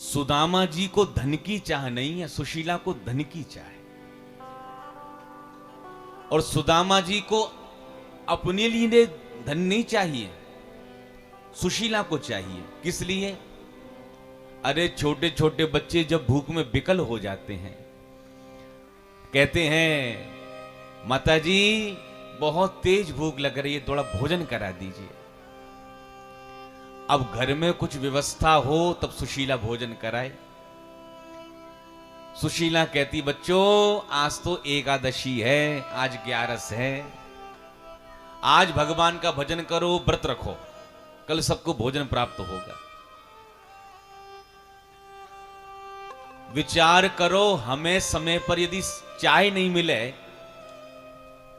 सुदामा जी को धन की चाह नहीं है, सुशीला को धन की चाह है। और सुदामा जी को अपने लिए धन नहीं चाहिए, सुशीला को चाहिए। किस लिए? अरे छोटे छोटे बच्चे जब भूख में विकल हो जाते हैं, कहते हैं माताजी बहुत तेज भूख लग रही है, थोड़ा भोजन करा दीजिए। अब घर में कुछ व्यवस्था हो तब सुशीला भोजन कराए। सुशीला कहती बच्चों आज तो एकादशी है, आज 11 है, आज भगवान का भजन करो, व्रत रखो, कल सबको भोजन प्राप्त होगा। विचार करो, हमें समय पर यदि चाय नहीं मिले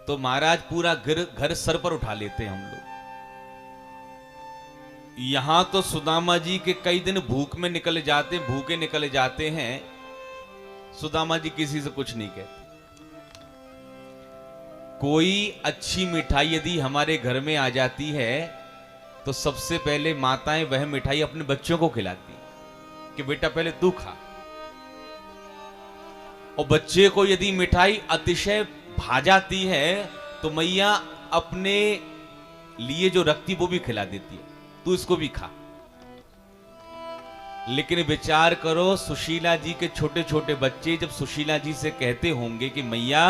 तो महाराज पूरा घर सर पर उठा लेते हैं हम लोग। यहां तो सुदामा जी के कई दिन भूख में निकल जाते, भूखे निकल जाते हैं, सुदामा जी किसी से कुछ नहीं कहते। कोई अच्छी मिठाई यदि हमारे घर में आ जाती है तो सबसे पहले माताएं वह मिठाई अपने बच्चों को खिलाती कि बेटा पहले तू खा। और बच्चे को यदि मिठाई अतिशय भा जाती है तो मैया अपने लिए जो रखती वो भी खिला देती है, तू इसको भी खा। लेकिन विचार करो, सुशीला जी के छोटे छोटे बच्चे जब सुशीला जी से कहते होंगे कि मैया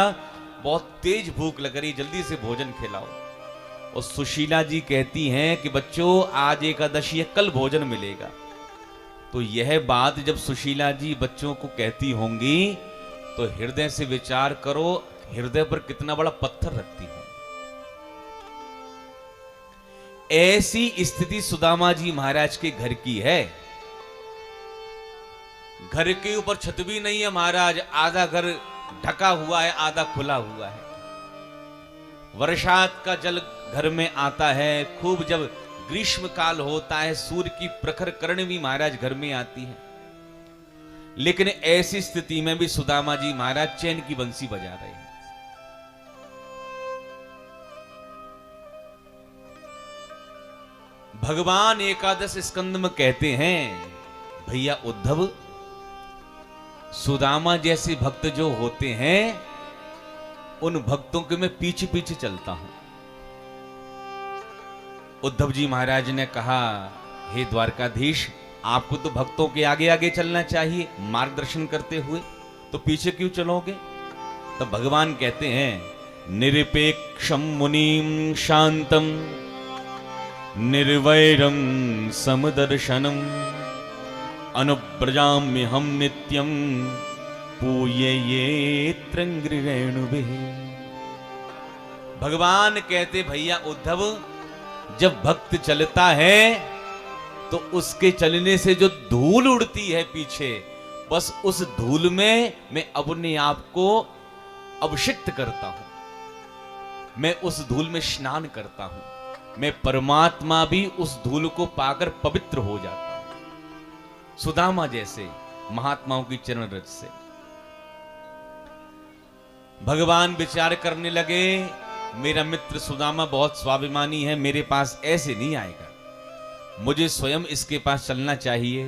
बहुत तेज भूख लग रही, जल्दी से भोजन खिलाओ, और सुशीला जी कहती हैं कि बच्चों आज एकादशी है, कल भोजन मिलेगा, तो यह बात जब सुशीला जी बच्चों को कहती होंगी तो हृदय से विचार करो, हृदय पर कितना बड़ा पत्थर रखती हो। ऐसी स्थिति सुदामा जी महाराज के घर की है। घर के ऊपर छत भी नहीं है महाराज, आधा घर ढका हुआ है, आधा खुला हुआ है। वर्षात का जल घर में आता है, खूब जब ग्रीष्म काल होता है सूर्य की प्रखर किरण भी महाराज घर में आती है। लेकिन ऐसी स्थिति में भी सुदामा जी महाराज चैन की बंसी बजा रहे हैं। भगवान एकादश स्कंद में कहते हैं भैया उद्धव, सुदामा जैसे भक्त जो होते हैं उन भक्तों के मैं पीछे पीछे चलता हूं। उद्धव जी महाराज ने कहा हे द्वारकाधीश, आपको तो भक्तों के आगे आगे चलना चाहिए मार्गदर्शन करते हुए, तो पीछे क्यों चलोगे? तो भगवान कहते हैं निरपेक्षम मुनिम शांतम निर्वैरम समदर्शनम अनुव्रजाम्य हम नित्यम पूये त्रंग्रेणुभिः। भगवान कहते भैया उद्धव, जब भक्त चलता है तो उसके चलने से जो धूल उड़ती है पीछे, बस उस धूल में मैं अपने आप को अभिषिक्त करता हूं, मैं उस धूल में स्नान करता हूं, मैं परमात्मा भी उस धूल को पाकर पवित्र हो जाता हूं। सुदामा जैसे महात्माओं की चरण रज से भगवान विचार करने लगे, मेरा मित्र सुदामा बहुत स्वाभिमानी है, मेरे पास ऐसे नहीं आएगा, मुझे स्वयं इसके पास चलना चाहिए।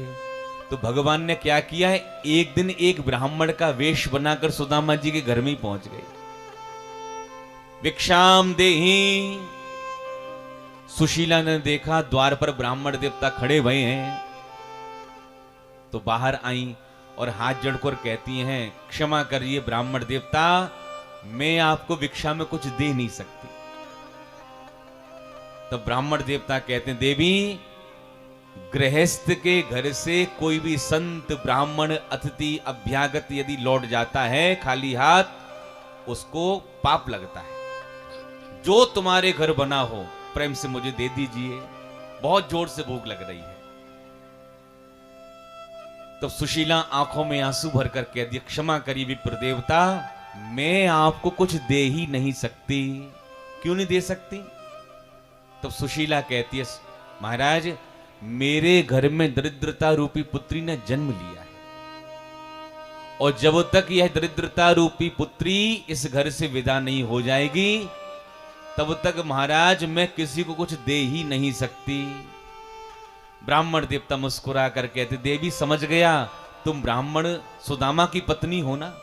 तो भगवान ने क्या किया है, एक दिन एक ब्राह्मण का वेश बनाकर सुदामा जी के घर में ही पहुंच गए। भिक्षाम देहि। सुशीला ने देखा द्वार पर ब्राह्मण देवता खड़े हुए हैं, तो बाहर आई और हाथ जोड़कर कहती हैं क्षमा करिए ब्राह्मण देवता, मैं आपको भिक्षा में कुछ दे नहीं सकती। तो ब्राह्मण देवता कहते हैं देवी, गृहस्थ के घर से कोई भी संत ब्राह्मण अतिथि अभ्यागत यदि लौट जाता है खाली हाथ, उसको पाप लगता है। जो तुम्हारे घर बना हो प्रेम से मुझे दे दीजिए, बहुत जोर से भूख लग रही है। तो सुशीला आंखों में आंसू भरकर कह दिया क्षमा करिए विप्र देवता, मैं आपको कुछ दे ही नहीं सकती। क्यों नहीं दे सकती? तो सुशीला कहती है महाराज, मेरे घर में दरिद्रता रूपी पुत्री ने जन्म लिया है, और जब तक यह दरिद्रता रूपी पुत्री इस घर से विदा नहीं हो जाएगी तब तक महाराज मैं किसी को कुछ दे ही नहीं सकती। ब्राह्मण देवता मुस्कुरा कर कहते, देवी समझ गया तुम ब्राह्मण सुदामा की पत्नी हो ना?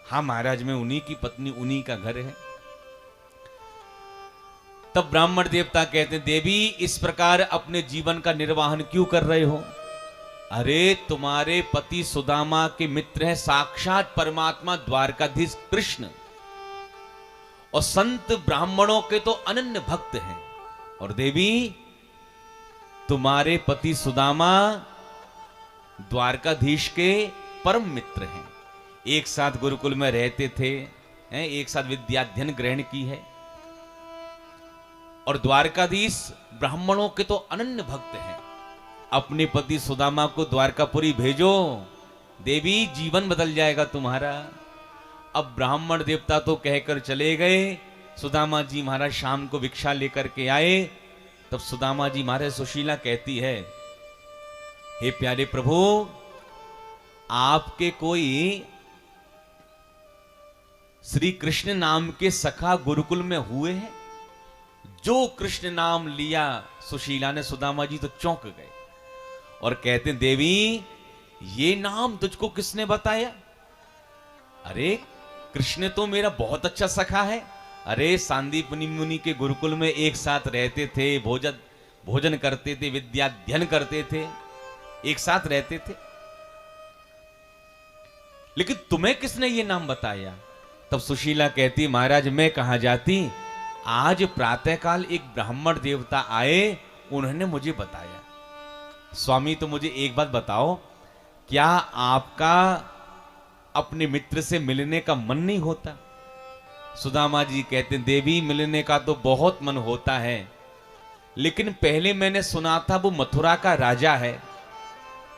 हाँ महाराज, मैं उन्हीं की पत्नी, उन्हीं का घर है। तब ब्राह्मण देवता कहते, देवी इस प्रकार अपने जीवन का निर्वाहन क्यों कर रहे हो? अरे तुम्हारे पति सुदामा के मित्र हैं साक्षात परमात्मा द्वारकाधीश कृष्ण, और संत ब्राह्मणों के तो अनन्य भक्त हैं। और देवी तुम्हारे पति सुदामा द्वारकाधीश के परम मित्र हैं, एक साथ गुरुकुल में रहते थे, एक साथ विद्याध्ययन ग्रहण की है, और द्वारकाधीश ब्राह्मणों के तो अनन्य भक्त हैं। अपने पति सुदामा को द्वारकापुरी भेजो, देवी जीवन बदल जाएगा तुम्हारा। अब ब्राह्मण देवता तो कहकर चले गए। सुदामा जी महाराज शाम को भिक्षा लेकर के आए। तब सुदामा जी महाराज सुशीला कहती है, हे प्यारे प्रभु, आपके कोई श्री कृष्ण नाम के सखा गुरुकुल में हुए हैं? जो कृष्ण नाम लिया सुशीला ने, सुदामा जी तो चौंक गए और कहते, देवी ये नाम तुझको किसने बताया? अरे कृष्ण तो मेरा बहुत अच्छा सखा है। अरे सांदीपनि मुनि के गुरुकुल में एक साथ रहते थे, भोजन करते थे, विद्याध्ययन करते थे, एक साथ रहते थे, लेकिन तुम्हें किसने ये नाम बताया? तब सुशीला कहती, महाराज मैं कहां जाती, आज प्रातःकाल एक ब्राह्मण देवता आए, उन्होंने मुझे बताया। स्वामी तो मुझे एक बात बताओ, क्या आपका अपने मित्र से मिलने का मन नहीं होता? सुदामा जी कहते, देवी मिलने का तो बहुत मन होता है, लेकिन पहले मैंने सुना था वो मथुरा का राजा है,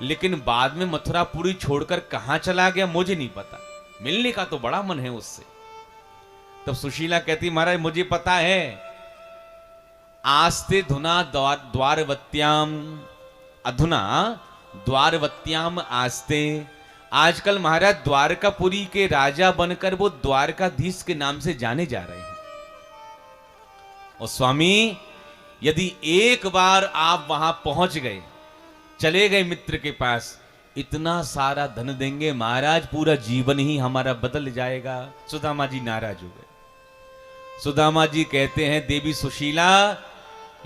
लेकिन बाद में मथुरापुरी छोड़कर कहां चला गया मुझे नहीं पता। मिलने का तो बड़ा मन है उससे। तब सुशीला कहती, महाराज मुझे पता है, आस्ते धुना द्वारवत्याम, अधुना द्वारवत्याम आस्ते। आजकल महाराज द्वारकापुरी के राजा बनकर वो द्वारकाधीश के नाम से जाने जा रहे हैं। और स्वामी यदि एक बार आप वहां पहुंच गए, चले गए मित्र के पास, इतना सारा धन देंगे महाराज, पूरा जीवन ही हमारा बदल जाएगा। सुदामा जी नाराज हो गए। सुदामा जी कहते हैं, देवी सुशीला,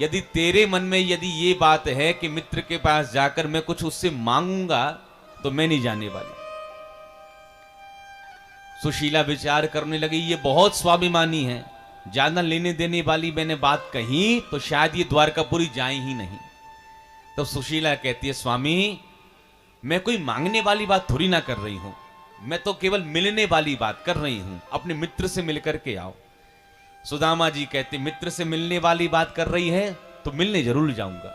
यदि तेरे मन में यदि ये बात है कि मित्र के पास जाकर मैं कुछ उससे मांगूंगा, तो मैं नहीं जाने वाली। सुशीला विचार करने लगी, ये बहुत स्वाभिमानी है, ज्यादा लेने देने वाली मैंने बात कही तो शायद ये द्वारकापुरी जाए ही नहीं। तो सुशीला कहती है, स्वामी मैं कोई मांगने वाली बात थोड़ी ना कर रही हूं, मैं तो केवल मिलने वाली बात कर रही हूं, अपने मित्र से मिलकर के आओ। सुदामा जी कहते, मित्र से मिलने वाली बात कर रही है तो मिलने जरूर जाऊंगा,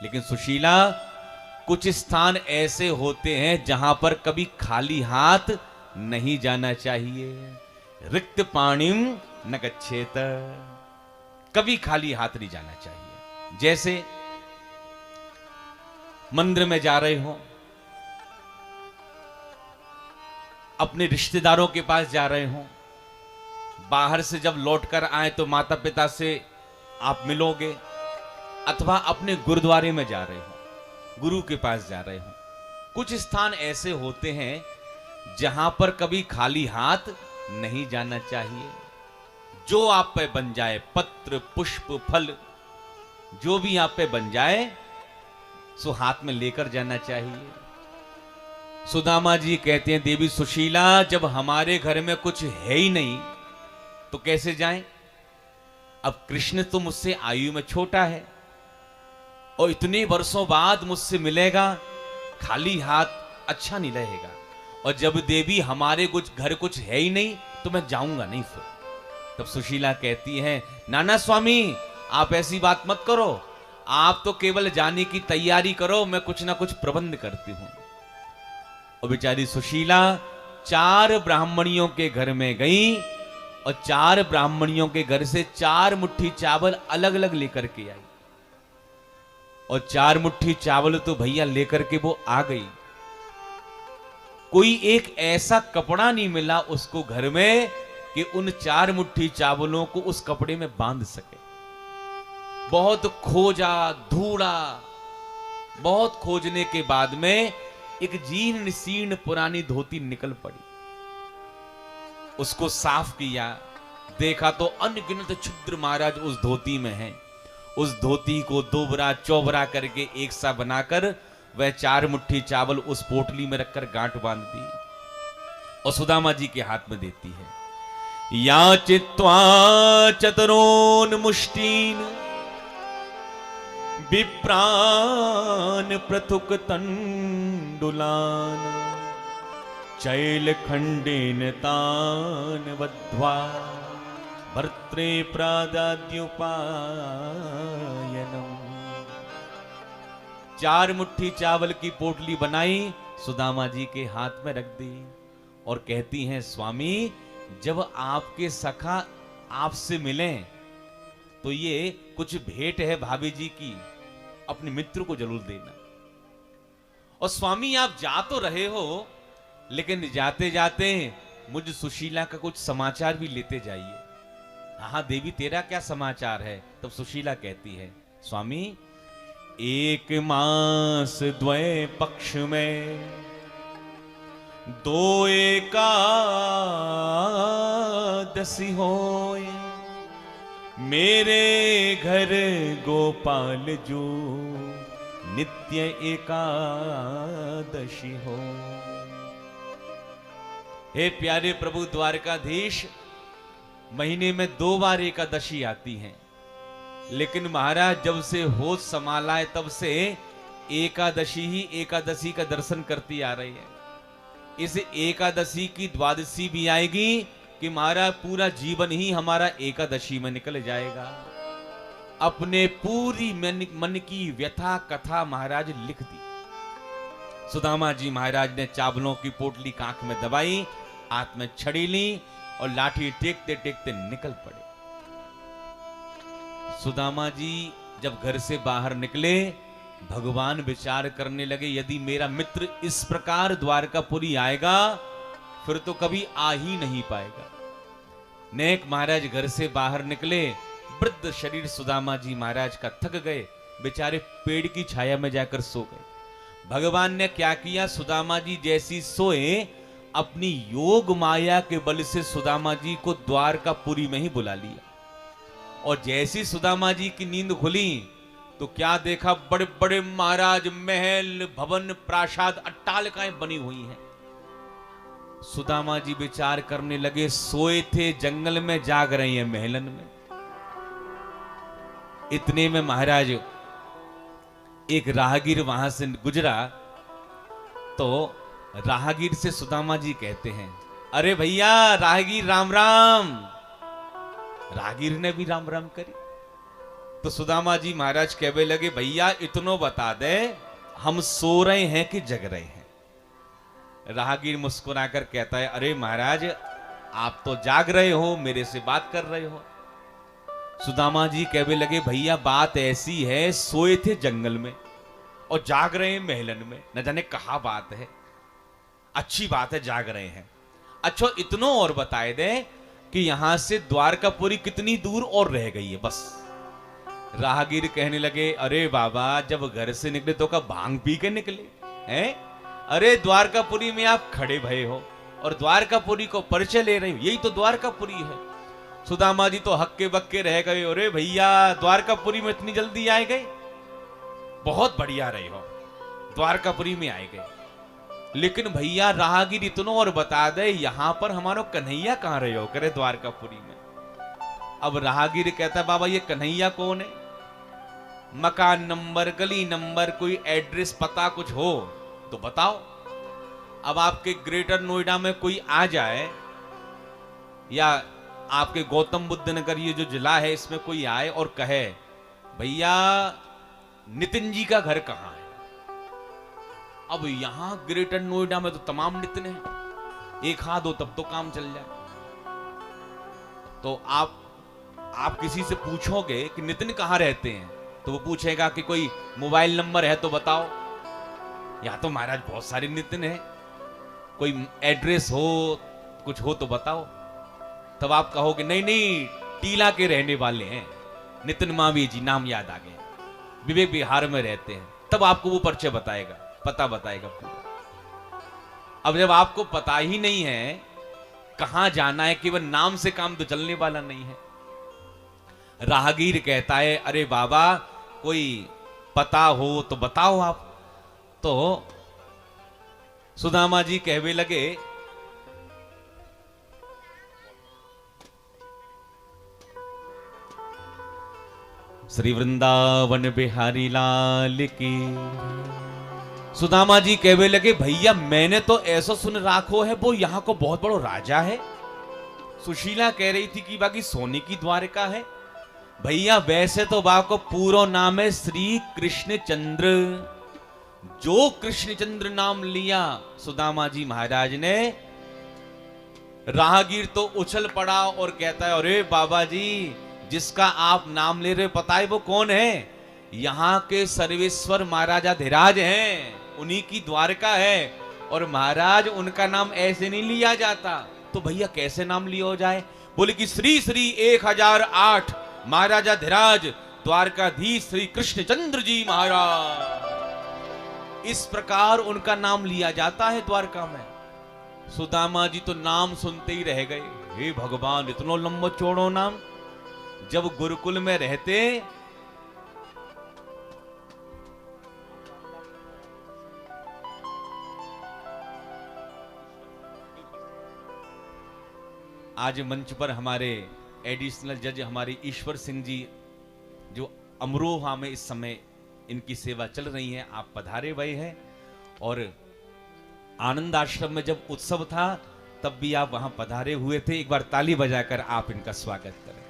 लेकिन सुशीला कुछ स्थान ऐसे होते हैं जहां पर कभी खाली हाथ नहीं जाना चाहिए। रिक्त पाणिम न गच्छेत, कभी खाली हाथ नहीं जाना चाहिए। जैसे मंदिर में जा रहे हो, अपने रिश्तेदारों के पास जा रहे हो, बाहर से जब लौट कर आए तो माता पिता से आप मिलोगे, अथवा अपने गुरुद्वारे में जा रहे हो, गुरु के पास जा रहे हो। कुछ स्थान ऐसे होते हैं जहां पर कभी खाली हाथ नहीं जाना चाहिए। जो आप पे बन जाए, पत्र पुष्प फल जो भी आप पे बन जाए, सो हाथ में लेकर जाना चाहिए। सुदामा जी कहते हैं, देवी सुशीला, जब हमारे घर में कुछ है ही नहीं तो कैसे जाएं? अब कृष्ण तो मुझसे आयु में छोटा है और इतने वर्षों बाद मुझसे मिलेगा, खाली हाथ अच्छा नहीं रहेगा। और जब देवी हमारे घर कुछ है ही नहीं तो मैं जाऊंगा नहीं फिर। तब सुशीला कहती है, नाना स्वामी आप ऐसी बात मत करो, आप तो केवल जाने की तैयारी करो, मैं कुछ ना कुछ प्रबंध करती हूं। और बेचारी सुशीला 4 ब्राह्मणियों के घर में गई और 4 ब्राह्मणियों के घर से 4 मुट्ठी चावल अलग अलग लेकर के आई। और 4 मुट्ठी चावल तो भैया लेकर के वो आ गई। कोई एक ऐसा कपड़ा नहीं मिला उसको घर में कि उन 4 मुट्ठी चावलों को उस कपड़े में बांध सके। बहुत खोजा ढूंढा, बहुत खोजने के बाद में एक जीर्ण शीर्ण पुरानी धोती निकल पड़ी। उसको साफ किया, देखा तो अनगिनत छिद्र महाराज उस धोती में हैं। उस धोती को दोबरा चौबरा करके एक सा बनाकर वह 4 मुट्ठी चावल उस पोटली में रखकर गांठ बांध दी और सुदामा जी के हाथ में देती है। या चित्वा चतुरोन मुष्टीन विप्रान पृथुक तंडुलान चैल खंडेन तान वध्वा भर्त्रे प्रादाद्युपायनम। 4 मुट्ठी चावल की पोटली बनाई, सुदामा जी के हाथ में रख दी और कहती हैं, स्वामी जब आपके सखा आपसे मिलें तो ये कुछ भेंट है भाभी जी की, अपने मित्र को जरूर देना। और स्वामी आप जा तो रहे हो, लेकिन जाते जाते मुझ सुशीला का कुछ समाचार भी लेते जाइए। हाँ देवी, तेरा क्या समाचार है? तब सुशीला कहती है, स्वामी 1 मास द्वय पक्ष में 2 एकादशी होए, मेरे घर गोपाल जो नित्य एकादशी हो। हे प्यारे प्रभु द्वारकाधीश, महीने में 2 बार एकादशी आती है, लेकिन महाराज जब से होश संभाला है तब से एकादशी ही एकादशी का दर्शन करती आ रही है। इस एकादशी की द्वादशी भी आएगी कि महाराज पूरा जीवन ही हमारा एकादशी में निकल जाएगा। अपने पूरी मन की व्यथा कथा महाराज लिख दी। सुदामा जी महाराज ने चावलों की पोटली कांख में दबाई, हाथ में छड़ी ली और लाठी टेकते टेकते निकल पड़े। सुदामा जी जब घर से बाहर निकले, भगवान विचार करने लगे, यदि मेरा मित्र इस प्रकार द्वारकापुरी आएगा फिर तो कभी आ ही नहीं पाएगा। नेक महाराज घर से बाहर निकले, वृद्ध शरीर सुदामा जी महाराज का थक गए, बेचारे पेड़ की छाया में जाकर सो गए। भगवान ने क्या किया, सुदामा जी जैसी सोए, अपनी योग माया के बल से सुदामा जी को द्वारकापुरी में ही बुला लिया। और जैसी सुदामा जी की नींद खुली तो क्या देखा, बड़े बड़े महाराज महल भवन प्रासाद अट्टालिकाएं बनी हुई हैं। सुदामा जी विचार करने लगे, सोए थे जंगल में, जाग रहे हैं महलन में। इतने में महाराज एक राहगीर वहां से गुजरा तो राहगीर से सुदामा जी कहते हैं, अरे भैया राहगीर राम राम। राहगीर ने भी राम राम करी तो सुदामा जी महाराज कहने लगे, भैया इतनो बता दे, हम सो रहे हैं कि जग रहे हैं? राहगीर मुस्कुराकर कहता है, अरे महाराज आप तो जाग रहे हो, मेरे से बात कर रहे हो। सुदामा जी कहने लगे, भैया बात ऐसी है, सोए थे जंगल में और जाग रहे हैं महलन में, न जाने कहा बात है। अच्छी बात है, जाग रहे हैं। अच्छा इतनो और बताए दे कि यहां से द्वारकापुरी कितनी दूर और रह गई है बस। राहगीर कहने लगे, अरे बाबा जब घर से निकले तो कब भांग पी के निकले हैं? अरे द्वारकापुरी में आप खड़े भये हो और द्वारकापुरी को परिचय ले रहे हो, यही तो द्वारकापुरी है। सुदामा जी तो हक्के बक्के रह गए, अरे भैया द्वारकापुरी में इतनी जल्दी आए गए, बहुत बढ़िया रहे हो, द्वारकापुरी में आए गए। लेकिन भैया राहगीर इतनो और बता दे, यहां पर हमारा कन्हैया कहां रहे हो? करे द्वारकापुरी में। अब राहगीर कहता, बाबा ये कन्हैया कौन है? मकान नंबर, गली नंबर, कोई एड्रेस पता कुछ हो तो बताओ। अब आपके ग्रेटर नोएडा में कोई आ जाए या आपके गौतम बुद्ध नगर ये जो जिला है इसमें कोई आए और कहे, भैया नितिन जी का घर कहां है? अब यहां ग्रेटर नोएडा में तो तमाम नितिन है, एक हाथ दो तब तो काम चल जाए। तो आप किसी से पूछोगे कि नितिन कहां रहते हैं तो वो पूछेगा कि कोई मोबाइल नंबर है तो बताओ। यहां तो महाराज बहुत सारे नितिन है, कोई एड्रेस हो कुछ हो तो बताओ। तब आप कहोगे नहीं नहीं टीला के रहने वाले हैं, नितिन मावी जी, नाम याद आ गए, विवेक विहार में रहते हैं। तब आपको वो परिचय बताएगा, पता बताएगा पूरा। अब जब आपको पता ही नहीं है कहां जाना है, केवल नाम से काम तो चलने वाला नहीं है। राहगीर कहता है, अरे बाबा कोई पता हो तो बताओ आप। तो सुदामा जी कहवे लगे, श्री वृंदावन बिहारी लाल की। सुदामा जी कहवे लगे, भैया मैंने तो ऐसा सुन राखो है वो यहां को बहुत बड़ो राजा है। सुशीला कह रही थी कि बाकी सोने की द्वारका है। भैया वैसे तो बा को पूरा नाम है श्री कृष्ण चंद्र। जो कृष्ण चंद्र नाम लिया सुदामा जी महाराज ने, राहगीर तो उछल पड़ा और कहता है, अरे बाबा जी जिसका आप नाम ले रहे पता है वो कौन है? यहां के सर्वेश्वर महाराजा धीराज हैं, उन्हीं की द्वारका है। और महाराज उनका नाम ऐसे नहीं लिया जाता। तो भैया कैसे नाम लिया जाए? बोले कि श्री श्री 1008 महाराजा धीराज द्वारकाधीश श्री कृष्णचंद्र जी महाराज, इस प्रकार उनका नाम लिया जाता है द्वारका में। सुदामा जी तो नाम सुनते ही रह गए। हे भगवान, इतना लंबा चौड़ो नाम। जब गुरुकुल में रहते आज मंच पर हमारे एडिशनल जज हमारे ईश्वर सिंह जी, जो अमरोहा में इस समय इनकी सेवा चल रही है, आप पधारे हुए हैं। और आनंद आश्रम में जब उत्सव था तब भी आप वहां पधारे हुए थे। एक बार ताली बजाकर आप इनका स्वागत करें।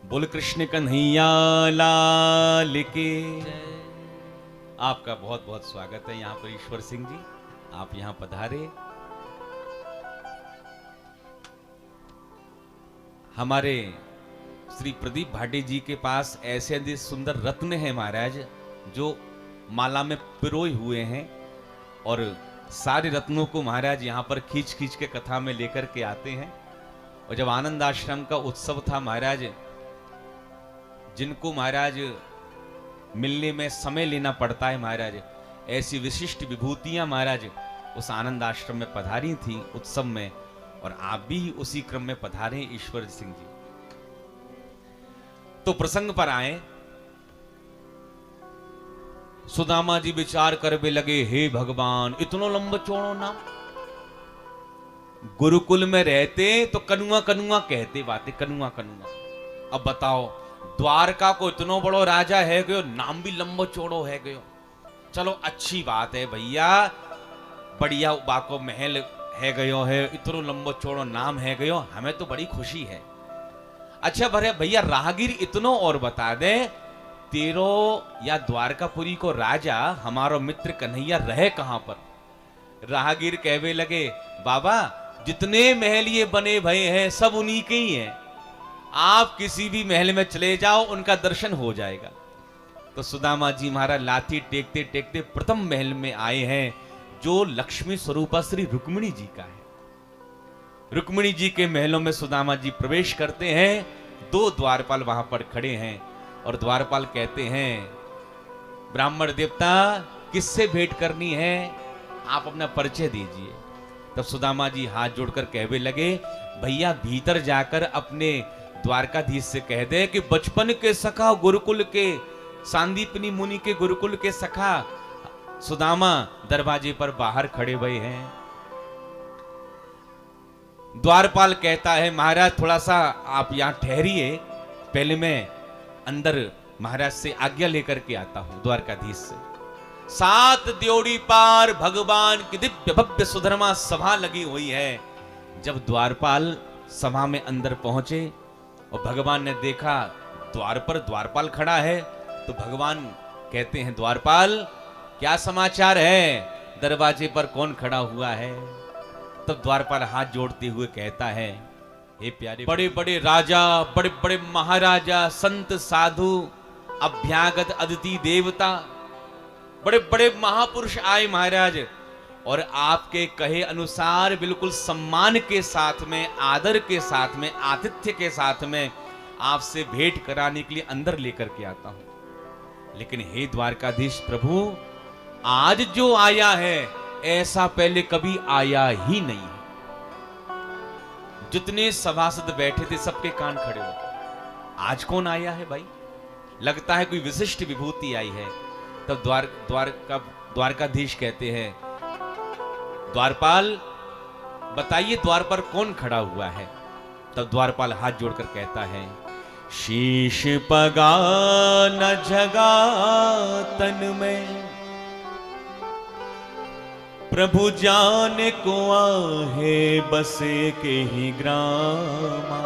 बोल कृष्ण कन्हैया लाल के। आपका बहुत बहुत स्वागत है यहाँ पर ईश्वर सिंह जी, आप यहाँ पधारे। हमारे श्री प्रदीप भाटी जी के पास ऐसे ऐसे सुंदर रत्न हैं महाराज, जो माला में पिरोए हुए हैं। और सारे रत्नों को महाराज यहाँ पर खींच खींच के कथा में लेकर के आते हैं। और जब आनंद आश्रम का उत्सव था महाराज, जिनको महाराज मिलने में समय लेना पड़ता है महाराज, ऐसी विशिष्ट विभूतियां महाराज उस आनंद आश्रम में पधारी थी उत्सव में। और आप भी उसी क्रम में पधारे ईश्वर सिंह जी। तो प्रसंग पर आए। सुदामा जी विचार करने लगे, हे भगवान इतना लंबा चौड़ा नाम। गुरुकुल में रहते तो कनुआ कनुआ कहते, बातें कनुआ कनुआ। अब बताओ, द्वारका को इतना बड़ो राजा है गयो, नाम भी लंबो चौड़ो है गयो। चलो अच्छी बात है भैया, बढ़िया बाको महल है गयो है, इतना लंबो चौड़ो नाम है गयो, हमें तो बड़ी खुशी है। अच्छा भरे भैया राहगीर इतनो और बता दे, तेरो या द्वारकापुरी को राजा हमारो मित्र कन्हैया रहे कहां पर? राहगीर कहवे लगे, बाबा जितने महल ये बने भये हैं सब उन्हीं के ही हैं। आप किसी भी महल में चले जाओ, उनका दर्शन हो जाएगा। तो सुदामा जी महाराज लाठी टेकते टेकते प्रथम महल में आए हैं, जो लक्ष्मी स्वरूपा श्री रुक्मिणी जी का है। रुक्मिणी जी के महलों में सुदामा जी प्रवेश करते हैं। दो द्वारपाल वहां पर खड़े हैं और द्वारपाल कहते हैं, ब्राह्मण देवता किससे भेंट करनी है, आप अपना परिचय दीजिए। तब सुदामा जी हाथ जोड़कर कहवे लगे, भैया भीतर जाकर अपने द्वारकाधीश से कह दे कि बचपन के सखा गुरुकुल के सांदीपनी मुनि के गुरुकुल के सखा सुदामा दरवाजे पर बाहर खड़े हुए हैं। द्वारपाल कहता है, महाराज थोड़ा सा आप यहां ठहरिए, पहले मैं अंदर महाराज से आज्ञा लेकर के आता हूं द्वारकाधीश से। 7 द्योड़ी पार भगवान की दिव्य भव्य सुधर्मा सभा लगी हुई है। जब द्वारपाल सभा में अंदर पहुंचे और भगवान ने देखा द्वार पर द्वारपाल खड़ा है, तो भगवान कहते हैं, द्वारपाल क्या समाचार है, दरवाजे पर कौन खड़ा हुआ है? तब द्वारपाल हाथ जोड़ते हुए कहता है, हे प्यारे, बड़े बड़े राजा, बड़े बड़े महाराजा, संत साधु, अभ्यागत अदिति देवता, बड़े बड़े महापुरुष आए महाराज, और आपके कहे अनुसार बिल्कुल सम्मान के साथ में, आदर के साथ में, आतिथ्य के साथ में आपसे भेंट कराने के लिए अंदर लेकर के आता हूं। लेकिन हे द्वारकाधीश प्रभु, आज जो आया है ऐसा पहले कभी आया ही नहीं है। जितने सभासद बैठे थे सबके कान खड़े हो गए। आज कौन आया है भाई? लगता है कोई विशिष्ट विभूति आई है। तब द्वारकाधीश कहते हैं, द्वारपाल बताइए द्वार पर कौन खड़ा हुआ है? तब द्वारपाल हाथ जोड़कर कहता है, शीश पगा न जगा तन में, प्रभु जाने को आहे बसे के ही ग्रामा,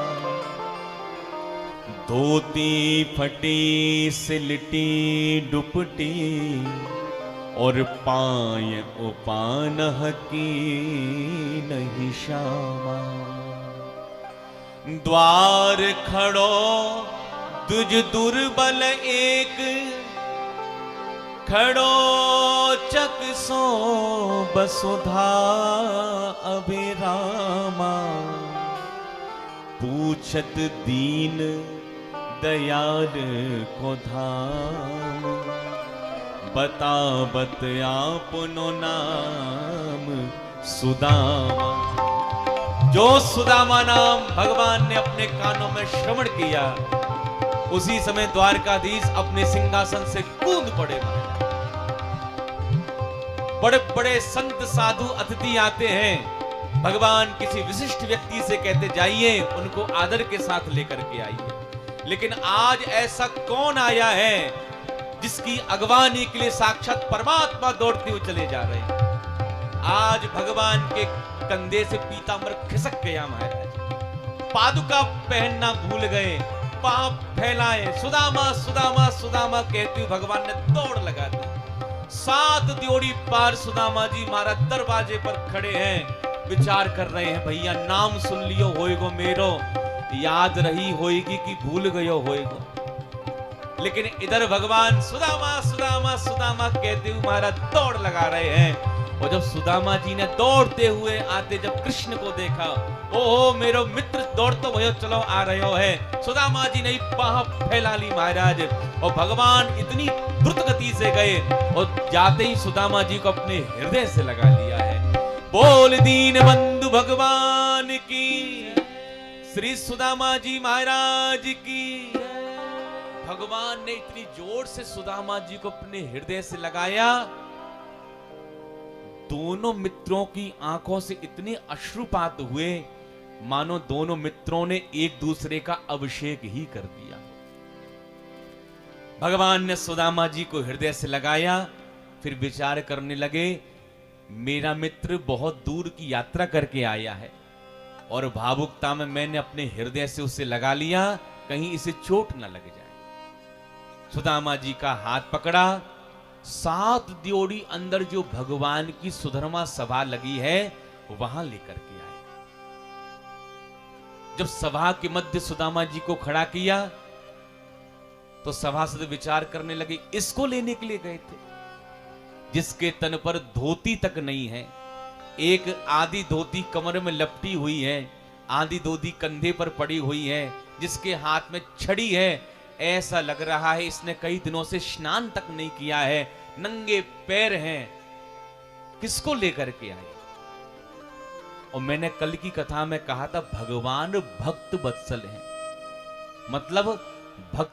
धोती फटी सिलटी दुपटी, और पाय उपान की नहीं श्यामा, द्वार खड़ो तुझ दुर्बल एक, खड़ो चक सो बसुधा अभिरामा, पूछत दीन दयाल को धाम, बतावत आपनो नाम सुदामा। जो सुदामा नाम भगवान ने अपने कानों में श्रवण किया, उसी समय द्वारकाधीश अपने सिंहासन से कूद पड़े। बड़े बड़े संत साधु अतिथि आते हैं, भगवान किसी विशिष्ट व्यक्ति से कहते जाइए उनको आदर के साथ लेकर के आइए। लेकिन आज ऐसा कौन आया है जिसकी अगवानी के लिए साक्षात परमात्मा दौड़ते हुए चले जा रहे हैं? आज भगवान के कंधे से पीतांबर खिसक गया महाराज, पादुका पहनना भूल गए, पाप फैलाए, सुदामा सुदामा सुदामा कहते हुए भगवान ने दौड़ लगा दी। 7 द्योड़ी पार सुदामा जी महाराज दरवाजे पर खड़े हैं, विचार कर रहे हैं, भैया नाम सुन लियो होएगो मेरो, याद रही होएगी कि भूल गयो होएगो। लेकिन इधर भगवान सुदामा सुदामा सुदामा कहते हुए महाराज दौड़ लगा रहे हैं। और जब सुदामा जी ने दौड़ते हुए आते जब कृष्ण को देखा, ओहो मेरो मित्र दौड़ तो भयो, चलो आ रहे हो है। सुदामा जी ने बाह फैला ली महाराज, और भगवान इतनी द्रुत गति से गए और जाते ही सुदामा जी को अपने हृदय से लगा लिया है। बोल दीन बंधु भगवान की, श्री सुदामा जी महाराज की। भगवान ने इतनी जोर से सुदामा जी को अपने हृदय से लगाया, दोनों मित्रों की आंखों से इतने अश्रुपात हुए मानो दोनों मित्रों ने एक दूसरे का अभिषेक ही कर दिया। भगवान ने सुदामा जी को हृदय से लगाया, फिर विचार करने लगे, मेरा मित्र बहुत दूर की यात्रा करके आया है और भावुकता में मैंने अपने हृदय से उसे लगा लिया, कहीं इसे चोट न लग जाए। सुदामा जी का हाथ पकड़ा, 7 द्योड़ी अंदर जो भगवान की सुधर्मा सभा लगी है वहां लेकर के आए। जब सभा के मध्य सुदामा जी को खड़ा किया तो सभासद विचार करने लगे, इसको लेने के लिए गए थे जिसके तन पर धोती तक नहीं है, एक आधी धोती कमर में लपटी हुई है, आधी धोती कंधे पर पड़ी हुई है, जिसके हाथ में छड़ी है। ऐसा लग रहा है इसने कई दिनों से स्नान तक नहीं किया है, नंगे पैर हैं, किसको लेकर के आए? और मैंने कल की कथा में कहा था, भगवान भक्त वत्सल हैं, मतलब भक्त